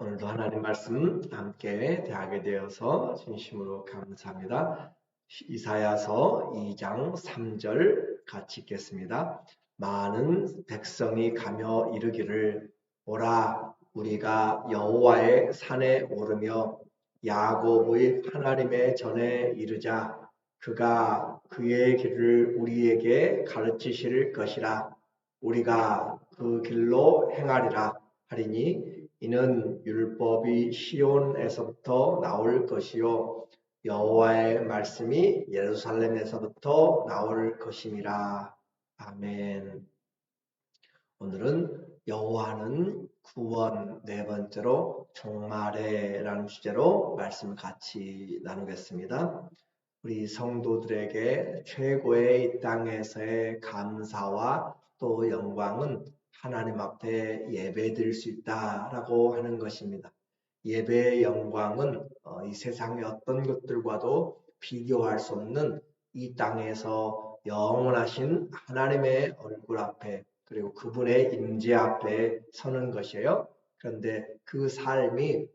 오늘도 하나님 말씀 함께 대하게 되어서 진심으로 감사합니다. 이사야서 2장 3절 같이 읽겠습니다. 많은 백성이 가며 이르기를 오라 우리가 여호와의 산에 오르며 야곱의 하나님의 전에 이르자. 그가 그의 길을 우리에게 가르치실 것이라. 우리가 그 길로 행하리라 하리니 이는 율법이 시온에서부터 나올 것이요 여호와의 말씀이 예루살렘에서부터 나올 것임이라. 아멘. 오늘은 여호와는 구원 네 번째로 종말에라는 주제로 말씀을 같이 나누겠습니다. 우리 성도들에게 최고의 이 땅에서의 감사와 또 영광은 하나님 앞에 예배드릴 수 있다라고 하는 것입니다. 예배의 영광은 이 세상의 어떤 것들과도 비교할 수 없는 이 땅에서 영원하신 하나님의 얼굴 앞에 그리고 그분의 임재 앞에 서는 것이에요. 그런데 그 삶이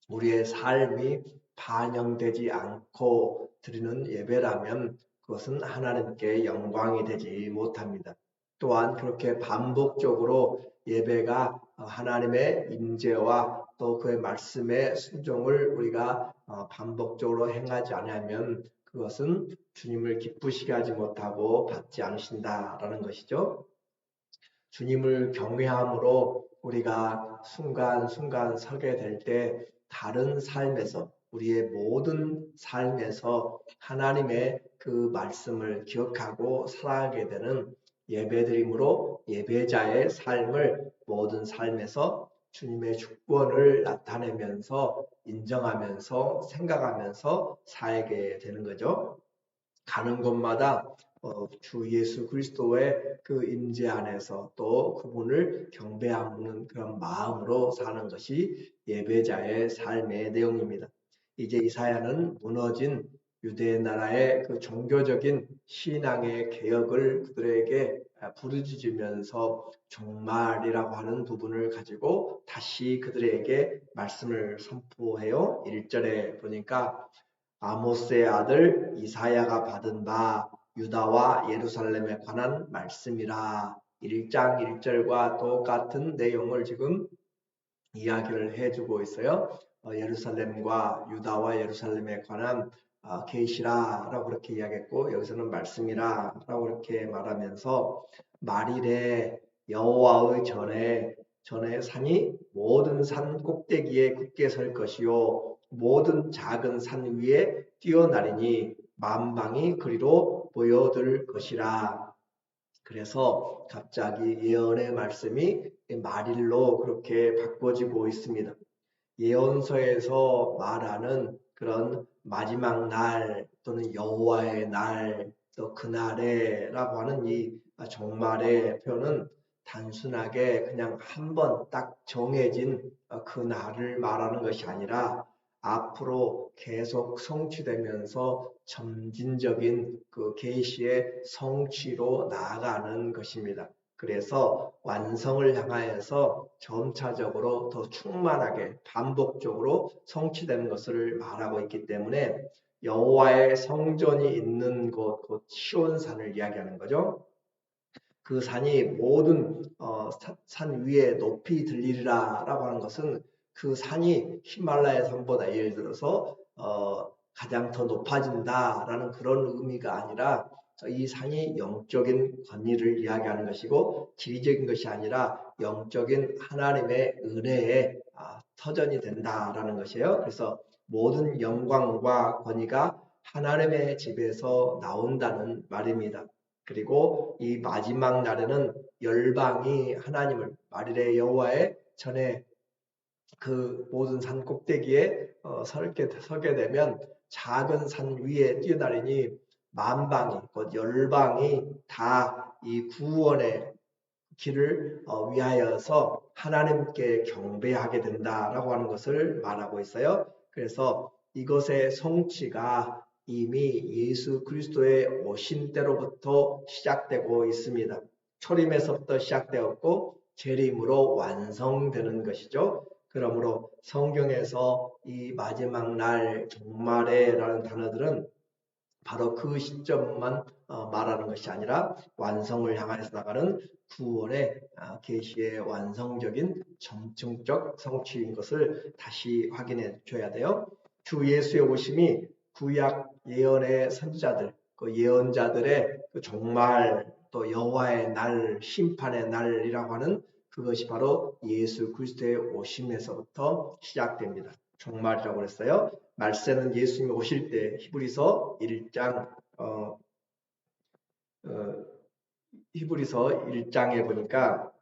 우리의 삶이 반영되지 않고 드리는 예배라면 그것은 하나님께 영광이 되지 못합니다. 또한 그렇게 반복적으로 예배가 하나님의 임재와 또 그의 말씀의 순종을 우리가 반복적으로 행하지 않으면 그것은 주님을 기쁘시게 하지 못하고 받지 않으신다라는 것이죠. 주님을 경외함으로 우리가 순간순간 서게 될 때 다른 삶에서 우리의 모든 삶에서 하나님의 그 말씀을 기억하고 살아가게 되는 예배드림으로 예배자의 삶을 모든 삶에서 주님의 주권을 나타내면서 인정하면서 생각하면서 살게 되는 거죠. 가는 곳마다 주 예수 그리스도의 그 임재 안에서 또 그분을 경배하는 그런 마음으로 사는 것이 예배자의 삶의 내용입니다. 이제 이사야는 무너진 유대 나라의 그 종교적인 신앙의 개혁을 그들에게 부르짖으면서 종말이라고 하는 부분을 가지고 다시 그들에게 말씀을 선포해요. 1절에 보니까 아모스의 아들 이사야가 받은 바 유다와 예루살렘에 관한 말씀이라. 1장 1절과 똑같은 내용을 지금 이야기를 해주고 있어요. 예루살렘과 유다와 예루살렘에 관한 계시라라고 그렇게 이야기했고 여기서는 말씀이라라고 그렇게 말하면서 말일에 여호와의 전에 산이 모든 산 꼭대기에 굳게 설 것이요 모든 작은 산 위에 뛰어나리니 만방이 그리로 모여들 것이라. 그래서 갑자기 예언의 말씀이 말일로 그렇게 바꿔지고 있습니다. 예언서에서 말하는 그런 마지막 날 또는 여호와의 날 또 그날에라고 하는 이 종말의 표현은 단순하게 그냥 한 번 딱 정해진 그 날을 말하는 것이 아니라 앞으로 계속 성취되면서 점진적인 그 계시의 성취로 나아가는 것입니다. 그래서 완성을 향하여서 점차적으로 더 충만하게 반복적으로 성취되는 것을 말하고 있기 때문에 여호와의 성전이 있는 곳, 곧 시온산을 이야기하는 거죠. 그 산이 모든 산 위에 높이 들리리라 라고 하는 것은 그 산이 히말라야 산보다 예를 들어서 가장 더 높아진다라는 그런 의미가 아니라 이 산이 영적인 권위를 이야기하는 것이고 지리적인 것이 아니라 영적인 하나님의 은혜의 터전이 된다라는 것이에요. 그래서 모든 영광과 권위가 하나님의 집에서 나온다는 말입니다. 그리고 이 마지막 날에는 열방이 하나님을 말일의 여호와의 전에 그 모든 산 꼭대기에 서게 되면 작은 산 위에 뛰어나리니 만방이 곧 열방이 다 이 구원의 길을 위하여서 하나님께 경배하게 된다라고 하는 것을 말하고 있어요. 그래서 이것의 성취가 이미 예수 그리스도의 오신 때로부터 시작되고 있습니다. 초림에서부터 시작되었고 재림으로 완성되는 것이죠. 그러므로 성경에서 이 마지막 날 종말에라는 단어들은 바로 그 시점만 말하는 것이 아니라 완성을 향해서 나가는 구원의 계시의 완성적인 점층적 성취인 것을 다시 확인해 줘야 돼요. 주 예수의 오심이 구약 예언의 선지자들, 그 예언자들의 그 종말 또 여호와의 날, 심판의 날이라고 하는 그것이 바로 예수 그리스도의 오심에서부터 시작됩니다. 종말이라고 그랬어요. 말세는 예수님이 오실 때 히브리서 1장 어, 히브리서 1장에 보니까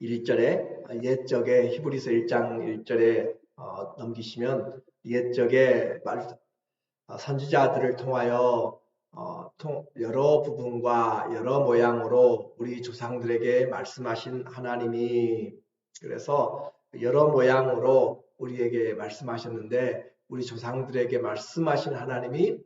1절에 옛적에 히브리서 1장 1절에 넘기시면 옛적에 선지자들을 통하여 여러 부분과 여러 모양으로 우리 조상들에게 말씀하신 하나님이 그래서 여러 모양으로 우리에게 말씀하셨는데 우리 조상들에게 말씀하신 하나님이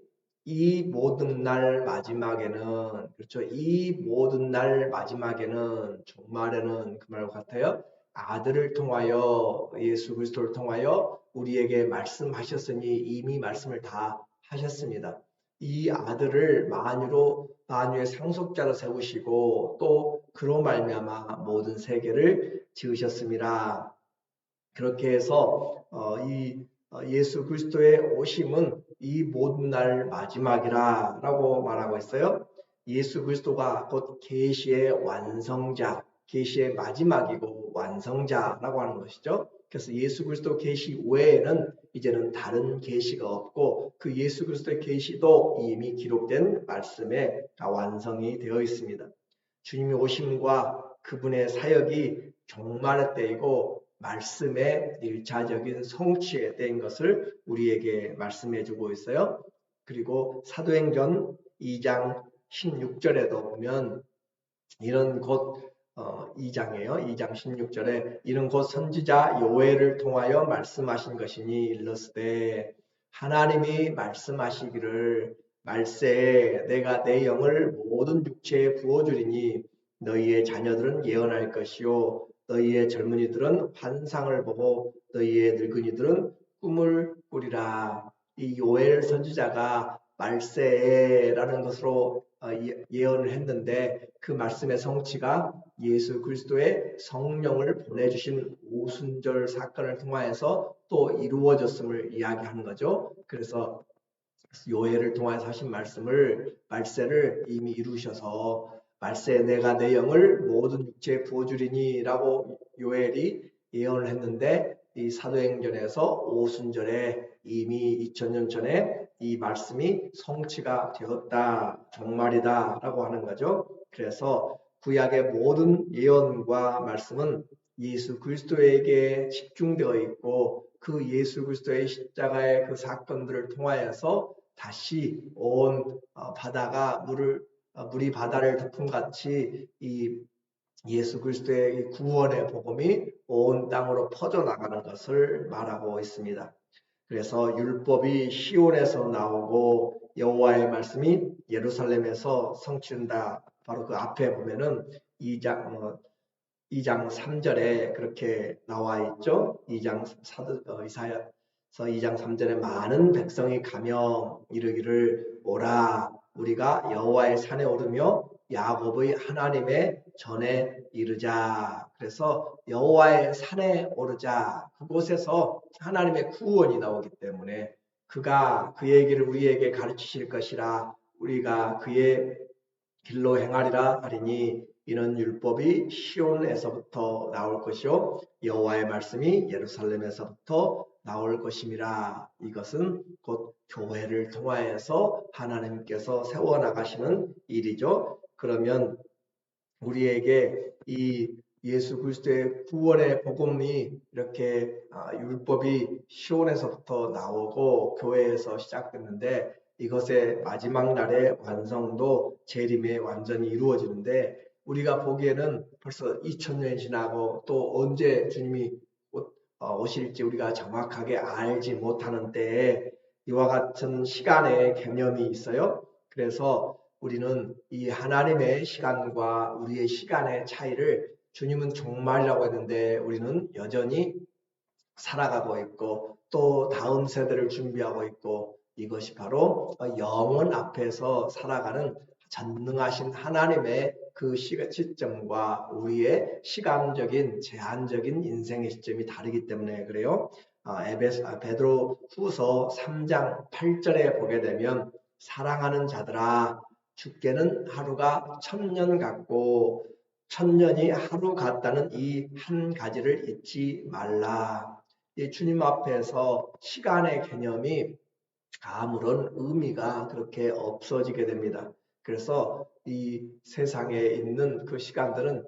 이 모든 날 마지막에는 그렇죠. 이 모든 날 마지막에는 종말에는 그 말과 같아요. 아들을 통하여 예수 그리스도를 통하여 우리에게 말씀하셨으니 이미 말씀을 다 하셨습니다. 이 아들을 만유의 상속자로 세우시고 또 그로 말미암아 모든 세계를 지으셨습니다. 그렇게 해서 예수 그리스도의 오심은 이 모든 날 마지막이라고 말하고 있어요. 예수 그리스도가 곧 계시의 완성자, 계시의 마지막이고 완성자라고 하는 것이죠. 그래서 예수 그리스도 계시 외에는 이제는 다른 계시가 없고 그 예수 그리스도의 계시도 이미 기록된 말씀에 다 완성이 되어 있습니다. 주님의 오심과 그분의 사역이 종말의 때이고 말씀의 일차적인 성취에 대한 것을 우리에게 말씀해 주고 있어요. 그리고 사도행전 2장 16절에도 보면 이런 곧 2장이에요. 2장 16절에 이런 곧 선지자 요엘을 통하여 말씀하신 것이니 일러스되 하나님이 말씀하시기를 말세에 내가 내 영을 모든 육체에 부어주리니 너희의 자녀들은 예언할 것이요 너희의 젊은이들은 환상을 보고 너희의 늙은이들은 꿈을 꾸리라. 이 요엘 선지자가 말세라는 것으로 예언을 했는데 그 말씀의 성취가 예수 그리스도의 성령을 보내주신 오순절 사건을 통하여서 또 이루어졌음을 이야기하는 거죠. 그래서 요엘을 통해서 하신 말세를 이미 이루셔서 말세에 내가 내 영을 모든 육체에 부어주리니 라고 요엘이 예언을 했는데 이 사도행전에서 오순절에 이미 2000년 전에 이 말씀이 성취가 되었다, 종말이다 라고 하는 거죠. 그래서 구약의 모든 예언과 말씀은 예수 그리스도에게 집중되어 있고 그 예수 그리스도의 십자가의 그 사건들을 통하여서 다시 온 바다가 물이 바다를 덮음같이 이 예수 그리스도의 구원의 복음이 온 땅으로 퍼져나가는 것을 말하고 있습니다. 그래서 율법이 시온에서 나오고 여호와의 말씀이 예루살렘에서 성취된다. 바로 그 앞에 보면은 2장 3절에 그렇게 나와 있죠. 이사야서 2장 3절에 많은 백성이 가며 이르기를 오라 우리가 여호와의 산에 오르며 야곱의 하나님의 전에 이르자. 그래서 여호와의 산에 오르자. 그곳에서 하나님의 구원이 나오기 때문에 그가 그 얘기를 우리에게 가르치실 것이라 우리가 그의 길로 행하리라 하리니 이는 율법이 시온에서부터 나올 것이요 여호와의 말씀이 예루살렘에서부터 나올 것임이라. 이것은 곧 교회를 통하여서 하나님께서 세워나가시는 일이죠. 그러면 우리에게 이 예수 그리스도의 구원의 복음이 이렇게 율법이 시온에서부터 나오고 교회에서 시작됐는데 이것의 마지막 날의 완성도 재림에 완전히 이루어지는데 우리가 보기에는 벌써 2000년이 지나고 또 언제 주님이 오실지 우리가 정확하게 알지 못하는 때에 이와 같은 시간의 개념이 있어요. 그래서 우리는 이 하나님의 시간과 우리의 시간의 차이를 주님은 종말이라고 했는데 우리는 여전히 살아가고 있고 또 다음 세대를 준비하고 있고 이것이 바로 영원 앞에서 살아가는 전능하신 하나님의 그 시점과 우리의 시간적인 제한적인 인생의 시점이 다르기 때문에 그래요. 베드로 후서 3장 8절에 보게 되면 사랑하는 자들아 주께는 하루가 1000년 같고 1000년이 하루 같다는 이 한 가지를 잊지 말라. 이 주님 앞에서 시간의 개념이 아무런 의미가 그렇게 없어지게 됩니다. 그래서 이 세상에 있는 그 시간들은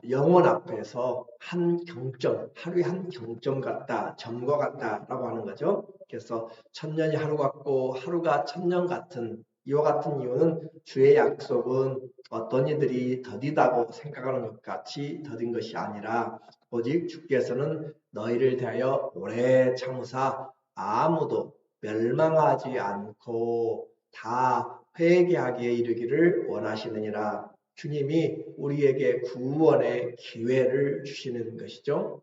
영원 앞에서 한 경점, 하루의 한 경점 같다, 점과 같다라고 하는 거죠. 그래서 1000년이 하루 같고 하루가 1000년 같은 이와 같은 이유는 주의 약속은 어떤 이들이 더디다고 생각하는 것 같이 더딘 것이 아니라 오직 주께서는 너희를 대하여 오래 참으사 아무도 멸망하지 않고 다 회개하기에 이르기를 원하시느니라. 주님이 우리에게 구원의 기회를 주시는 것이죠.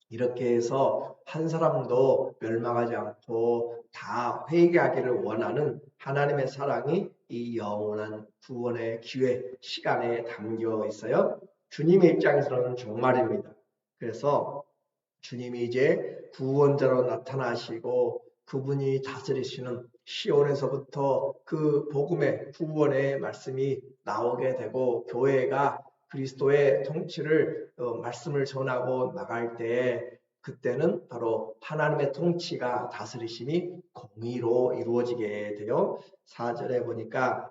이렇게 해서 한 사람도 멸망하지 않고 다 회개하기를 원하는 하나님의 사랑이 이 영원한 구원의 기회, 시간에 담겨 있어요. 주님의 입장에서는 종말입니다. 그래서 주님이 이제 구원자로 나타나시고 그분이 다스리시는 시온에서부터 그 복음의 구원의 말씀이 나오게 되고 교회가 그리스도의 통치를 말씀을 전하고 나갈 때 그때는 바로 하나님의 통치가 다스리심이 공의로 이루어지게 돼요. 4절에 보니까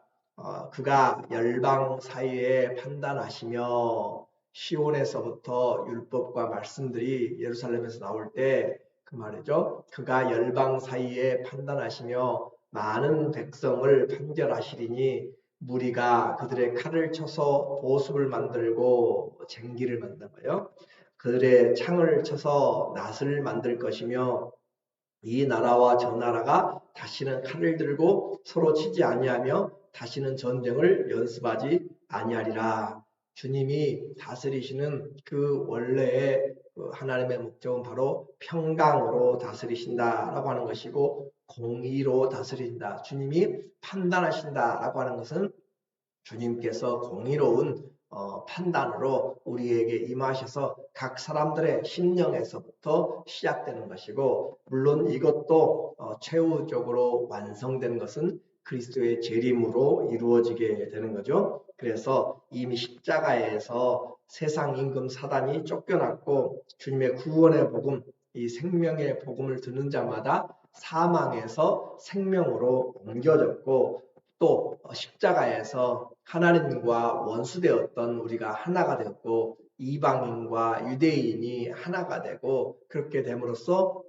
그가 열방 사이에 판단하시며 시온에서부터 율법과 말씀들이 예루살렘에서 나올 때 그 말이죠. 그가 열방 사이에 판단하시며 많은 백성을 판결하시리니 무리가 그들의 칼을 쳐서 보습을 만들고 쟁기를 만든 거예요. 그들의 창을 쳐서 낫을 만들 것이며 이 나라와 저 나라가 다시는 칼을 들고 서로 치지 아니하며 다시는 전쟁을 연습하지 아니하리라. 주님이 다스리시는 그 원래의 하나님의 목적은 바로 평강으로 다스리신다라고 하는 것이고 공의로 다스린다. 주님이 판단하신다라고 하는 것은 주님께서 공의로운 판단으로 우리에게 임하셔서 각 사람들의 심령에서부터 시작되는 것이고 물론 이것도 최후적으로 완성된 것은 그리스도의 재림으로 이루어지게 되는 거죠. 그래서 이미 십자가에서 세상 임금 사단이 쫓겨났고 주님의 구원의 복음, 이 생명의 복음을 듣는 자마다 사망에서 생명으로 옮겨졌고 또 십자가에서 하나님과 원수되었던 우리가 하나가 되었고 이방인과 유대인이 하나가 되고 그렇게 됨으로써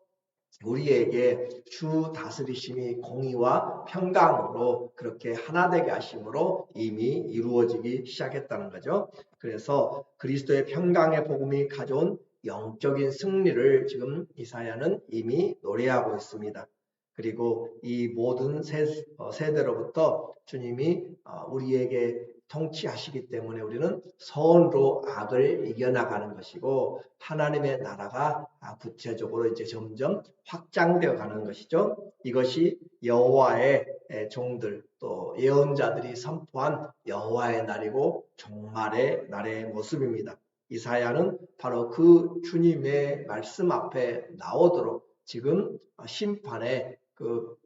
우리에게 주 다스리심이 공의와 평강으로 그렇게 하나 되게 하심으로 이미 이루어지기 시작했다는 거죠. 그래서 그리스도의 평강의 복음이 가져온 영적인 승리를 지금 이사야는 이미 노래하고 있습니다. 그리고 이 모든 세대로부터 주님이 우리에게 통치하시기 때문에 우리는 선으로 악을 이겨나가는 것이고 하나님의 나라가 구체적으로 이제 점점 확장되어 가는 것이죠. 이것이 여호와의 종들 또 예언자들이 선포한 여호와의 날이고 종말의 날의 모습입니다. 이사야는 바로 그 주님의 말씀 앞에 나오도록 지금 심판의 그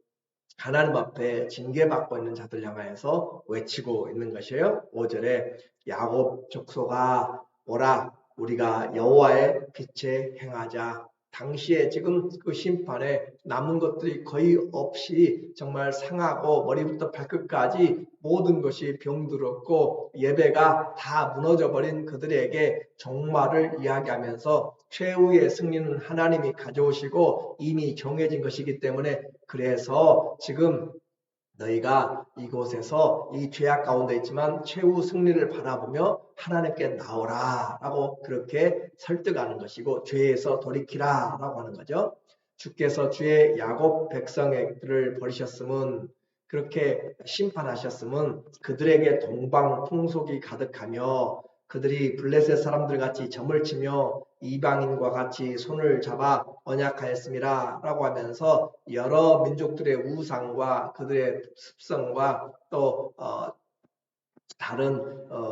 하나님 앞에 징계받고 있는 자들 향하여서 외치고 있는 것이에요. 5절에 야곱 족속아 오라 우리가 여호와의 빛에 행하자. 당시에 지금 그 심판에 남은 것들이 거의 없이 정말 상하고 머리부터 발끝까지 모든 것이 병들었고 예배가 다 무너져버린 그들에게 종말을 이야기하면서 최후의 승리는 하나님이 가져오시고 이미 정해진 것이기 때문에 그래서 지금 너희가 이곳에서 이 죄악 가운데 있지만 최후 승리를 바라보며 하나님께 나오라 라고 그렇게 설득하는 것이고 죄에서 돌이키라 라고 하는 거죠. 주께서 주의 야곱 백성들을 버리셨음은 그렇게 심판하셨음은 그들에게 동방풍속이 가득하며 그들이 블레셋 사람들 같이 점을 치며 이방인과 같이 손을 잡아 언약하였습니다. 라고 하면서 여러 민족들의 우상과 그들의 습성과 또 다른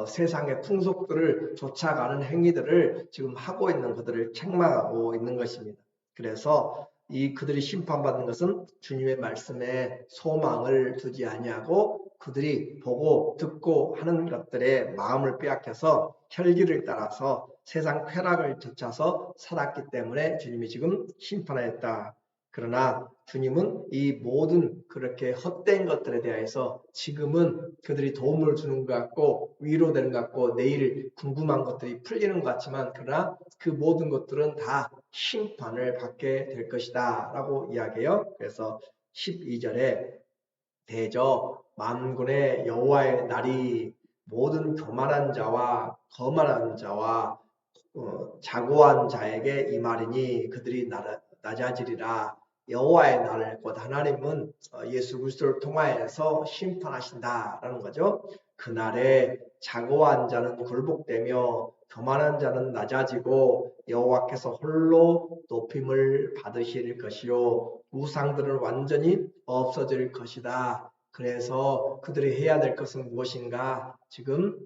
세상의 풍속들을 쫓아가는 행위들을 지금 하고 있는 그들을 책망하고 있는 것입니다. 그래서 이 그들이 심판받는 것은 주님의 말씀에 소망을 두지 아니하고 그들이 보고 듣고 하는 것들에 마음을 빼앗겨서 혈기를 따라서 세상 쾌락을 쫓아서 살았기 때문에 주님이 지금 심판하였다. 그러나 주님은 이 모든 그렇게 헛된 것들에 대해서 지금은 그들이 도움을 주는 것 같고 위로되는 것 같고 내일 궁금한 것들이 풀리는 것 같지만 그러나 그 모든 것들은 다 심판을 받게 될 것이다 라고 이야기해요. 그래서 12절에 대저 만군의 여호와의 날이 모든 교만한 자와 거만한 자와 자고한 자에게 이 말이니 그들이 낮아지리라. 여호와의 날, 곧 하나님은 예수 그리스도를 통하여서 심판하신다라는 거죠. 그날에 자고한 자는 굴복되며 교만한 자는 낮아지고 여호와께서 홀로 높임을 받으실 것이요 우상들은 완전히 없어질 것이다. 그래서 그들이 해야 될 것은 무엇인가? 지금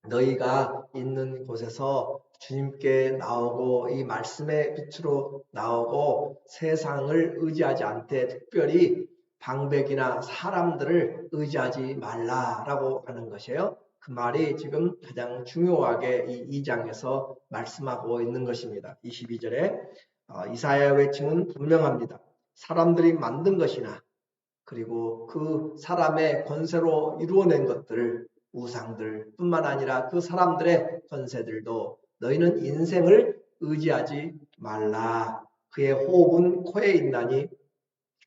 너희가 있는 곳에서 주님께 나오고 이 말씀의 빛으로 나오고 세상을 의지하지 않되 특별히 방백이나 사람들을 의지하지 말라라고 하는 것이에요. 그 말이 지금 가장 중요하게 이 2장에서 말씀하고 있는 것입니다. 22절에 이사야의 외침은 분명합니다. 사람들이 만든 것이나 그리고 그 사람의 권세로 이루어낸 것들 우상들 뿐만 아니라 그 사람들의 권세들도 너희는 인생을 의지하지 말라. 그의 호흡은 코에 있나니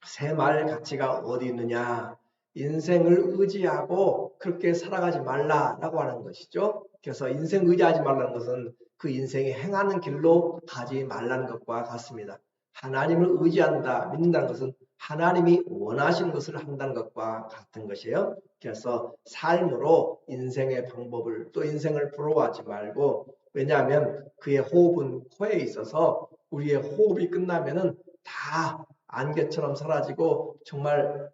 새말 가치가 어디 있느냐. 인생을 의지하고 그렇게 살아가지 말라라고 하는 것이죠. 그래서 인생 의지하지 말라는 것은 그 인생이 행하는 길로 가지 말라는 것과 같습니다. 하나님을 의지한다, 믿는다는 것은 하나님이 원하시는 것을 한다는 것과 같은 것이에요. 그래서 삶으로 인생의 방법을 또 인생을 부러워하지 말고 왜냐하면 그의 호흡은 코에 있어서 우리의 호흡이 끝나면은 다 안개처럼 사라지고 정말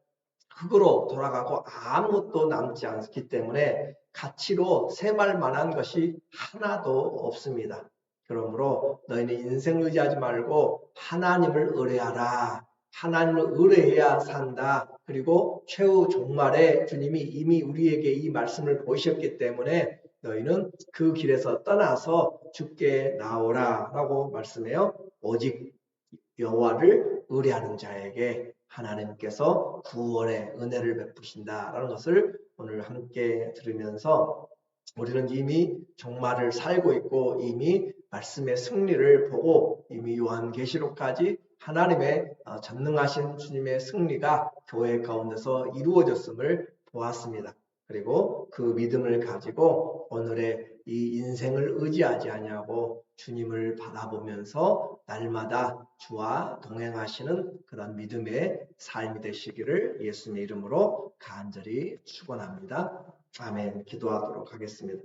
흙으로 돌아가고 아무것도 남지 않기 때문에 가치로 셈할 만한 것이 하나도 없습니다. 그러므로 너희는 인생을 의지하지 말고 하나님을 의뢰하라. 하나님을 의뢰해야 산다. 그리고 최후 종말에 주님이 이미 우리에게 이 말씀을 보이셨기 때문에 너희는 그 길에서 떠나서 주께 나오라 라고 말씀해요. 오직 여호와를 의뢰하는 자에게 하나님께서 구원의 은혜를 베푸신다라는 것을 오늘 함께 들으면서 우리는 이미 종말을 살고 있고 이미 말씀의 승리를 보고 이미 요한계시록까지 하나님의 전능하신 주님의 승리가 교회 가운데서 이루어졌음을 보았습니다. 그리고 그 믿음을 가지고 오늘의 이 인생을 의지하지 아니하고 주님을 바라보면서 날마다 주와 동행하시는 그런 믿음의 삶이 되시기를 예수님의 이름으로 간절히 축원합니다. 아멘. 기도하도록 하겠습니다.